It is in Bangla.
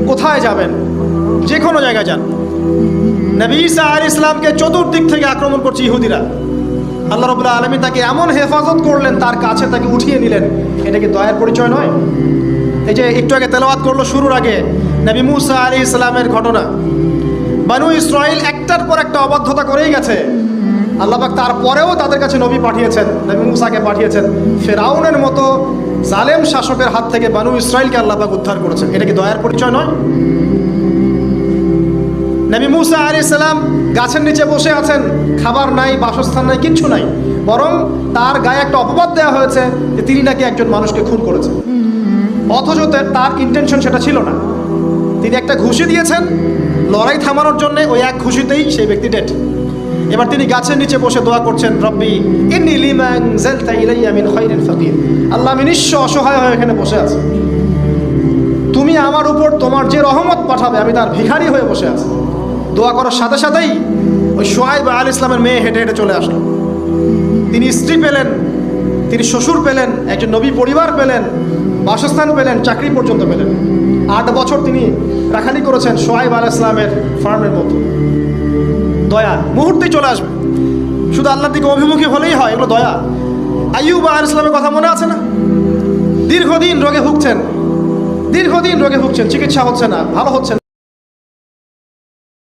কোথায় যাবেন? যে কোনো জায়গায় যান। নবী ঈসা আলাইহিস সালামকে চতুর্দিক থেকে আক্রমণ করছে ইহুদিরা। আল্লাহ রাব্বুল আলামিন তাকে এমন হেফাজত করলেন, তার কাছে তাকে উঠিয়ে নিলেন। এটা কি দয়ার পরিচয় নয়? এই যে একটু আগে তেলাওয়াত করলো শুরুর আগে নবী মুসা আলাইহিস সালামের ঘটনা। বানু ইসরাইল একটার পর একটা অবাধ্যতা করেই গেছে। আল্লাহ পাক তারপরেও তাদের কাছে নবী পাঠিয়েছেন, নবী মুসাকে পাঠিয়েছেন। ফেরাউনের মতো জালেম শাসকের হাত থেকে বানু ইসরাইলকে আল্লাহ পাক উদ্ধার করেছেন। এটা কি দয়ার পরিচয় নয়? নবী মুসা আলাইহিস সালাম গাছের নিচে বসে আছেন, খাবার নাই, বাসস্থান নাই, কিচ্ছু নাই। বরং তার গায়ে একটা অপবাদ দেওয়া হয়েছে যে তিনি নাকি একজন মানুষকে খুন করেছেন, অথচ তার ইন্টেনশন সেটা ছিল না। তিনি একটা ঘুষি দিয়েছেন লড়াই থামানোর জন্য, ওই এক ঘুষিতেই সেই ব্যক্তি ডেড। এবার তিনি গাছের নিচে বসে দোয়া করছেন, রব্বি ইন্নী লিমা আনজালতা ইলাইয়া মিন খায়রিন ফাকির। আল্লাহ, আমি নিঃস্ব অসহায় হয়ে এখানে বসে আছি, তুমি আমার উপর তোমার যে রহমত পাঠাবে আমি তার ভিখারি হয়ে বসে আছি। দোয়া করার সাথে সাথেই ওই শুআয়ব আলাইহিস সালামের মেয়ে হেঁটে হেঁটে চলে আসলো। তিনি স্ত্রী পেলেন, তিনি শ্বশুর পেলেন, একজন নবী পরিবার পেলেন, বাসস্থান পেলেন, চাকরি পর্যন্ত পেলেন। 8 বছর তিনি রাখালি করেছেন শুআয়ব আলাইহিস সালামের ফার্মের মতো। দয়া মুহূর্তেই চলে আসবে, শুধু আল্লাহর দিকে অভিমুখী হলেই হয়, এগুলো দয়া। আইয়ুব আলাইহিস সালামের কথা মনে আছে না? দীর্ঘদিন রোগে ভুগছেন, চিকিৎসা হচ্ছে না, ভালো হচ্ছে না।